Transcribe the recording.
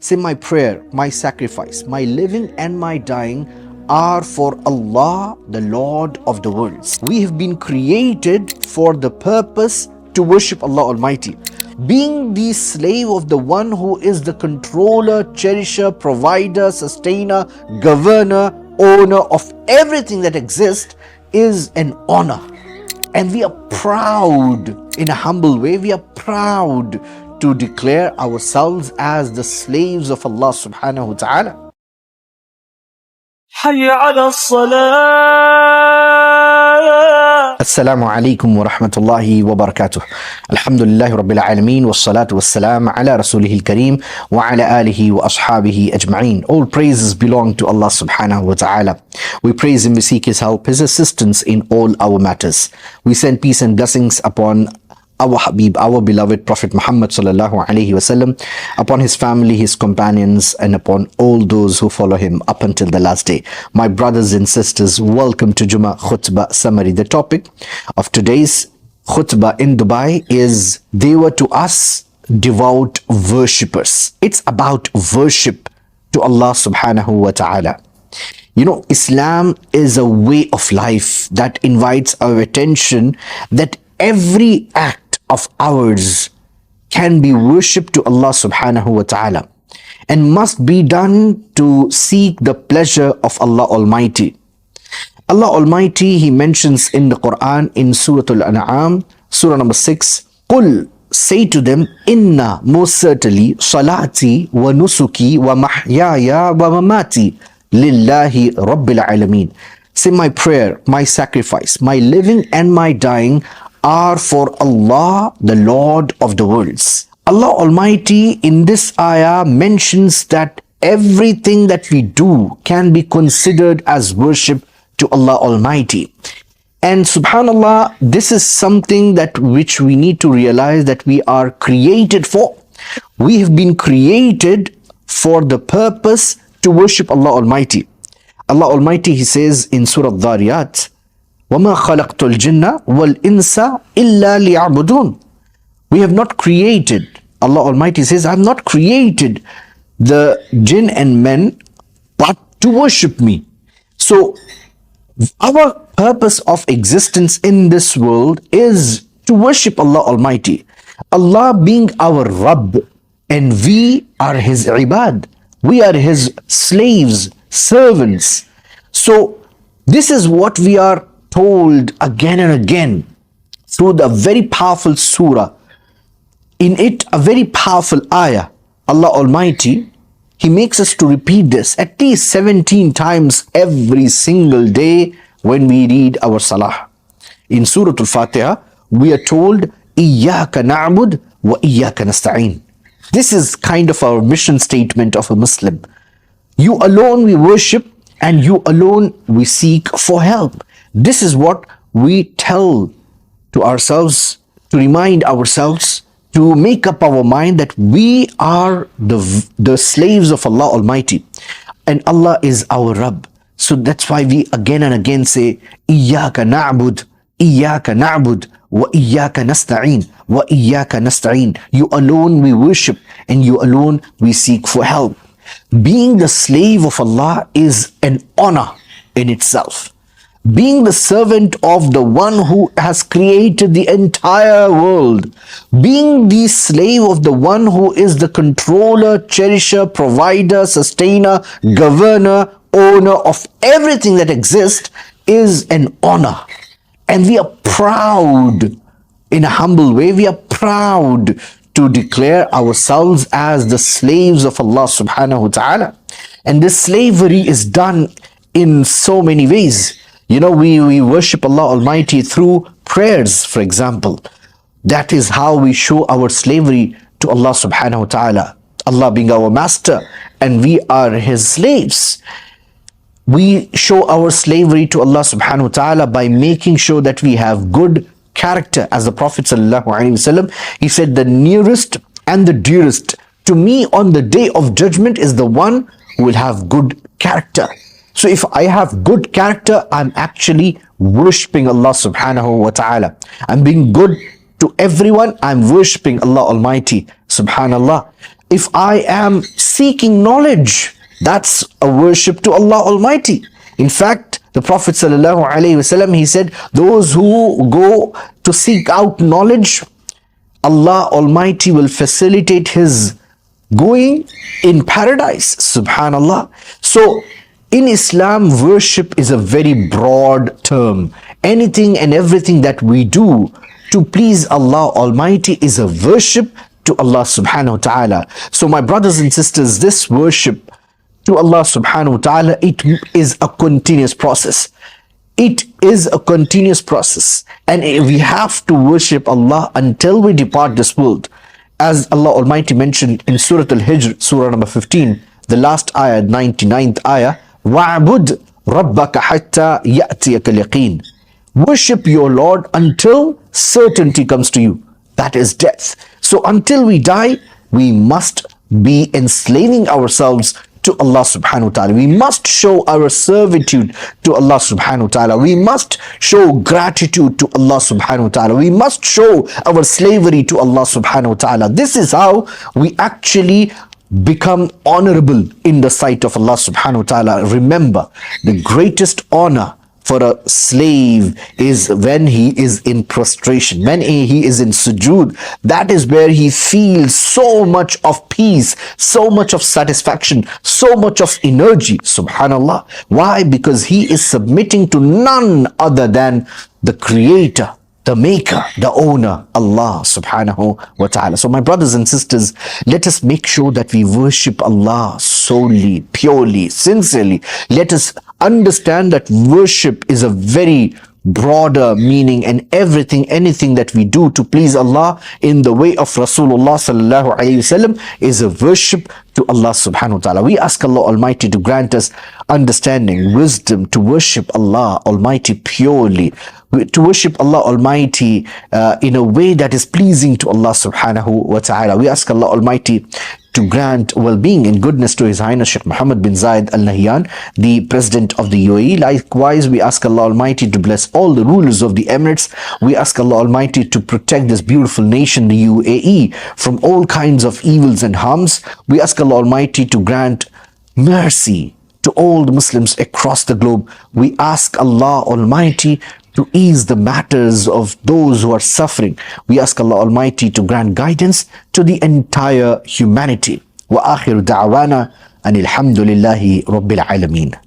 Say, my prayer, my sacrifice, my living and my dying are for Allah, the Lord of the worlds. We have been created for the purpose to worship Allah Almighty. Being the slave of the one who is the controller, cherisher, provider, sustainer, governor, owner of everything that exists is an honor. And we are proud, in a humble way, we are proud to declare ourselves as the slaves of Allah subhanahu wa ta'ala. حي على الصلاة. Assalamu alaikum wa rahmatullahi wa barakatuh. Alhamdulillahi rabbil alameen wa salatu wa salam ala rasulihil kareem wa ala alihi wa ashabihi ajma'een. All praises belong to Allah subhanahu wa ta'ala. We praise Him, we seek His help, His assistance in all our matters. We send peace and blessings upon our Habib, our beloved Prophet Muhammad sallallahu alaihi wasallam, upon his family, his companions, and upon all those who follow him up until the last day. My brothers and sisters, welcome to Jumuah Khutba summary. The topic of today's khutbah in Dubai is "They were to us devout worshippers." It's about worship to Allah subhanahu wa ta'ala. You know, Islam is a way of life that invites our attention that every act of ours can be worshipped to Allah subhanahu wa ta'ala and must be done to seek the pleasure of Allah Almighty. Allah Almighty, He mentions in the Quran in Surah Al-An'am, Surah number 6, "Qul," say to them, "Inna," most certainly, "salati wa nusuki wa mahyaya wa mamati lillahi rabbil alameen." Say, my prayer, my sacrifice, my living and my dying are for Allah, the Lord of the worlds. Allah Almighty in this ayah mentions that everything that we do can be considered as worship to Allah Almighty. And subhanallah, this is something that which we need to realize that we are created for. We have been created for the purpose to worship Allah Almighty. Allah Almighty, He says in Surah Dhariyat, وَمَا خَلَقْتُ الْجِنَّ وَالْإِنسَ إِلَّا لِيَعْبُدُونَ. We have not created, Allah Almighty says, I have not created the jinn and men but to worship me. So our purpose of existence in this world is to worship Allah Almighty. Allah being our Rabb, and we are His ibad. We are His slaves, servants. So this is what we are told again and again through the very powerful surah. In it, a very powerful ayah. Allah Almighty, He makes us to repeat this at least 17 times every single day when we read our salah. In Surah Al-Fatiha, we are told, "Iyyaka na'bud wa iyyaka nasta'een." This is kind of our mission statement of a Muslim. You alone we worship, and you alone we seek for help. This is what we tell to ourselves, to remind ourselves, to make up our mind that we are the slaves of Allah Almighty. And Allah is our Rabb. So that's why we again and again say, "Iyyaka na'bud, Iyyaka na'bud, wa iyyaka nasta'een, wa iyyaka nasta'een." You alone we worship, and you alone we seek for help. Being the slave of Allah is an honor in itself. Being the servant of the one who has created the entire world, being the slave of the one who is the controller, cherisher, provider, sustainer, governor, owner of everything that exists is an honor. And we are proud, in a humble way, we are proud to declare ourselves as the slaves of Allah subhanahu wa ta'ala. And this slavery is done in so many ways. You know, we worship Allah Almighty through prayers, for example. That is how we show our slavery to Allah subhanahu wa ta'ala. Allah being our master and we are His slaves. We show our slavery to Allah subhanahu wa ta'ala by making sure that we have good character. As the Prophet sallallahu alaihi wasallam, he said, "The nearest and the dearest to me on the day of judgment is the one who will have good character." So if I have good character, I'm actually worshipping Allah subhanahu wa ta'ala. I'm being good to everyone, I'm worshipping Allah Almighty, subhanallah. if I am seeking knowledge, that's a worship to Allah Almighty. In fact, the Prophet ﷺ, he said, those who go to seek out knowledge, Allah Almighty will facilitate his going in paradise. Subhanallah. So in Islam, worship is a very broad term. Anything and everything that we do to please Allah Almighty is a worship to Allah subhanahu wa ta'ala. So my brothers and sisters, this worship to Allah subhanahu wa ta'ala, it is a continuous process. It is a continuous process, and we have to worship Allah until we depart this world. As Allah Almighty mentioned in Surah Al-Hijr, Surah number 15, the last ayah, 99th ayah, وَعْبُدْ رَبَّكَ حَتَّى يَأْتِيَكَ الْيَقِينَ. Worship your Lord until certainty comes to you. That is death. So until we die, we must be enslaving ourselves to Allah subhanahu wa ta'ala. We must show our servitude to Allah subhanahu wa ta'ala. We must show gratitude to Allah subhanahu wa ta'ala. We must show our slavery to Allah subhanahu wa ta'ala. This is how we actually become honorable in the sight of Allah subhanahu wa ta'ala. Remember, the greatest honor for a slave is when he is in prostration, when he is in sujood. That is where he feels so much of peace, so much of satisfaction, so much of energy. Subhanallah. Why? Because he is submitting to none other than the Creator, the Maker, the Owner, Allah subhanahu wa ta'ala. So my brothers and sisters, let us make sure that we worship Allah solely, purely, sincerely. Let us understand that worship is a very broader meaning, and anything that we do to please Allah in the way of Rasulullah sallallahu alaihi wasallam is a worship to Allah subhanahu wa ta'ala. We ask Allah Almighty to grant us understanding, wisdom to worship Allah Almighty purely, to worship Allah Almighty in a way that is pleasing to Allah subhanahu wa ta'ala. We ask Allah Almighty to grant well-being and goodness to His Highness Sheikh Mohammed bin Zayed Al Nahyan, the President of the UAE. Likewise, we ask Allah Almighty to bless all the rulers of the Emirates. We ask Allah Almighty to protect this beautiful nation, the UAE, from all kinds of evils and harms. We ask Allah Almighty to grant mercy to all the Muslims across the globe. We ask Allah Almighty to ease the matters of those who are suffering. We ask Allah Almighty to grant guidance to the entire humanity. Wa akhiru da'wana anil hamdulillahi rabbil alameen.